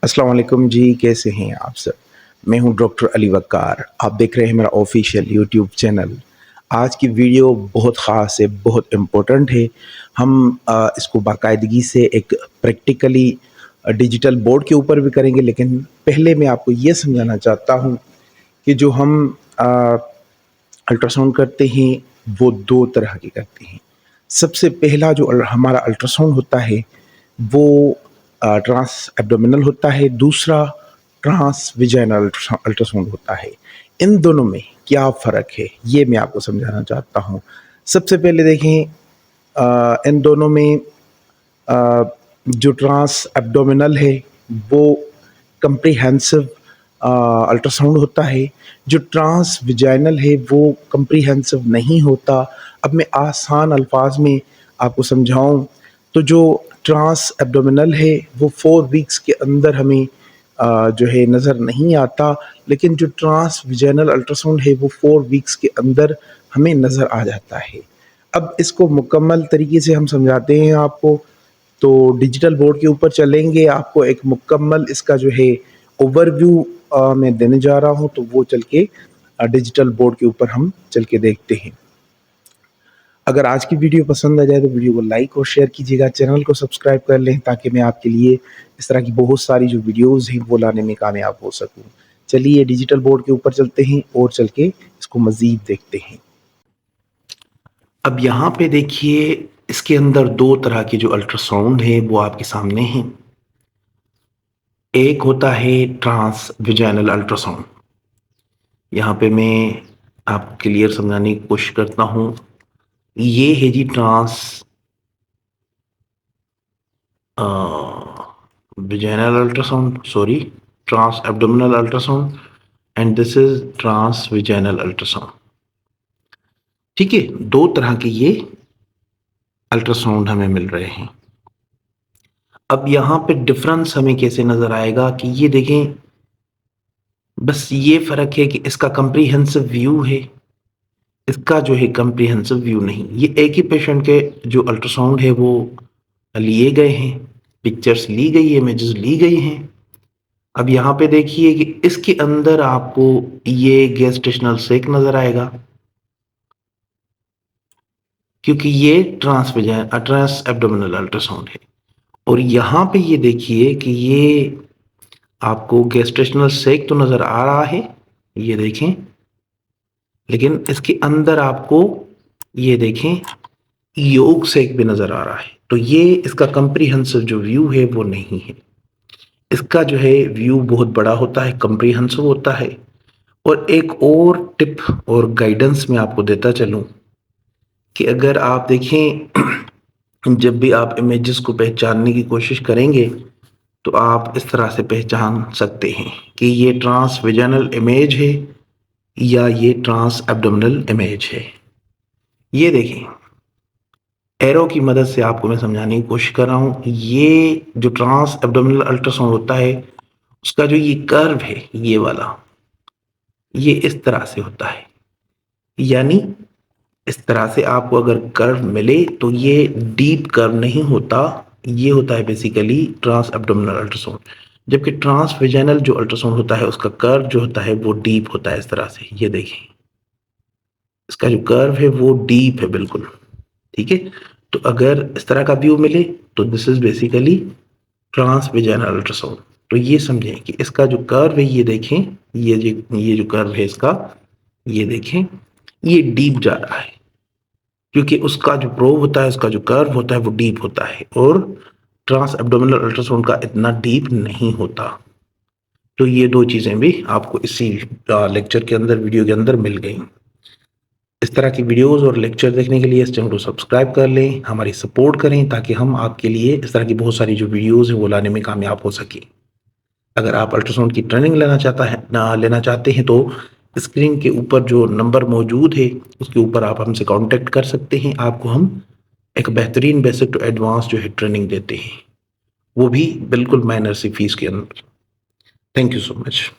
अस्सलाम वालेकुम जी, कैसे हैं आप सब? मैं हूं डॉक्टर अली वक़ार। आप देख रहे हैं मेरा ऑफ़िशियल यूट्यूब चैनल। आज की वीडियो बहुत ख़ास है, बहुत इम्पोर्टेंट है। हम इसको बाकायदगी से एक प्रैक्टिकली डिजिटल बोर्ड के ऊपर भी करेंगे, लेकिन पहले मैं आपको ये समझाना चाहता हूँ कि जो हम अ, अल्ट्रासाउंड करते हैं, वो 2 तरह के करते हैं। सबसे पहला जो हमारा अल्ट्रासाउंड होता है, वो ट्रांस एब्डोमिनल होता है, दूसरा ट्रांस विजाइनल अल्ट्रासाउंड होता है। इन दोनों में क्या फ़र्क है, ये मैं आपको समझाना चाहता हूँ। सबसे पहले देखें, इन दोनों में अ, जो ट्रांस एब्डोमिनल है, वो कंप्रिहेंसिव अल्ट्रासाउंड होता है। जो ट्रांस विजाइनल है, वो कंप्रिहेंसिव नहीं होता। अब मैं आसान अल्फाज में आपको समझाऊं, तो जो ट्रांस एब्डोमिनल है, वो 4 वीक्स के अंदर हमें जो है नज़र नहीं आता, लेकिन जो ट्रांस विजाइनल अल्ट्रासाउंड है, वो 4 वीक्स के अंदर हमें नज़र आ जाता है। अब इसको मुकम्मल तरीके से हम समझाते हैं आपको। तो डिजिटल बोर्ड के ऊपर चलेंगे, आपको एक मुकम्मल इसका जो है ओवरव्यू मैं देने जा रहा हूँ, तो वो चल के डिजिटल बोर्ड के ऊपर हम चल के देखते हैं। अगर आज की वीडियो पसंद आ जाए तो वीडियो को लाइक और शेयर कीजिएगा, चैनल को सब्सक्राइब कर लें ताकि मैं आपके लिए इस तरह की बहुत सारी जो वीडियोज़ हैं वो लाने में कामयाब हो सकूँ। चलिए डिजिटल बोर्ड के ऊपर चलते हैं और चल के इसको मज़ीद देखते हैं। अब यहाँ पे देखिए, इसके अंदर 2 तरह की जो अल्ट्रासाउंड है वो आपके सामने हैं। एक होता है ट्रांस विजाइनल अल्ट्रासाउंड। यहाँ पे मैं आपको क्लियर समझाने की कोशिश करता हूँ। ये है जी trans vaginal ultrasound, sorry, trans abdominal ultrasound, and this is trans vaginal ultrasound. ठीक है, 2 तरह के ये अल्ट्रासाउंड हमें मिल रहे हैं। अब यहाँ पे डिफरेंस हमें कैसे नजर आएगा कि ये देखें, बस ये फर्क है कि इसका कंप्रीहेंसिव व्यू है, इसका जो है कंप्रीहेंसिव व्यू नहीं। ये एक ही पेशेंट के जो अल्ट्रासाउंड है वो लिए गए हैं, पिक्चर्स ली गई है, इमेजेस ली गई हैं। अब यहाँ पे देखिए कि इसके अंदर आपको ये गैस्ट्रेशनल सेक नजर आएगा, क्योंकि ये ट्रांस एब्डोमिनल अल्ट्रासाउंड है। और यहाँ पे ये देखिए कि ये आपको गैस्ट्रेशनल सेक तो नजर आ रहा है, ये देखें, लेकिन इसके अंदर आपको ये देखें योग सेक भी नजर आ रहा है। तो ये इसका कंप्रीहेंसिव जो व्यू है वो नहीं है। इसका जो है व्यू बहुत बड़ा होता है, कंप्रीहेंसिव होता है। और एक और टिप और गाइडेंस मैं आपको देता चलूं कि अगर आप देखें जब भी आप इमेजेस को पहचानने की कोशिश करेंगे तो आप इस तरह से पहचान सकते हैं कि ये ट्रांस वेजाइनल इमेज है या ये ट्रांस एब्डोमिनल इमेज है। ये देखें, एरो की मदद से आपको मैं समझाने की कोशिश कर रहा हूं। ये जो ट्रांस एब्डोमिनल अल्ट्रासाउंड होता है, उसका जो ये कर्व है, ये वाला, ये इस तरह से होता है। यानी इस तरह से आपको अगर कर्व मिले तो ये डीप कर्व नहीं होता, ये होता है बेसिकली ट्रांस एब्डोमिनल अल्ट्रासाउंड। जबकि ट्रांस वेजाइनल जो अल्ट्रासाउंड होता है, उसका कर्व जो होता है वो डीप होता है, इस तरह से। ये देखें, इसका जो कर्व है वो डीप है बिल्कुल। ठीक है, तो अगर इस तरह का व्यू मिले तो this is basically transvaginal ultrasound. तो ये समझें कि इसका जो कर्व है, ये देखें, ये जो कर्व है इसका, ये देखें, ये डीप जा रहा है, क्योंकि उसका जो प्रोब होता है, उसका जो कर्व होता है वो डीप होता है, और ट्रांस एब्डोमिनल अल्ट्रासाउंड का इतना डीप नहीं होता। तो ये 2 चीजें भी आपको इसी लेक्चर के अंदर, वीडियो के अंदर मिल गई। इस तरह की वीडियोस और लेक्चर देखने के लिए इस चैनल को सब्सक्राइब कर लें, हमारी सपोर्ट करें, ताकि हम आपके लिए इस तरह की बहुत सारी जो वीडियोस हैं वो लाने में कामयाब हो सके। अगर आप अल्ट्रासाउंड की ट्रेनिंग लेना चाहते हैं तो स्क्रीन के ऊपर जो नंबर मौजूद है उसके ऊपर आप हमसे कांटेक्ट कर सकते हैं। आपको हम एक बेहतरीन बेसिक टू एडवांस जो है ट्रेनिंग देते हैं, वो भी बिल्कुल माइनर सी फीस के अंदर। Thank you so much.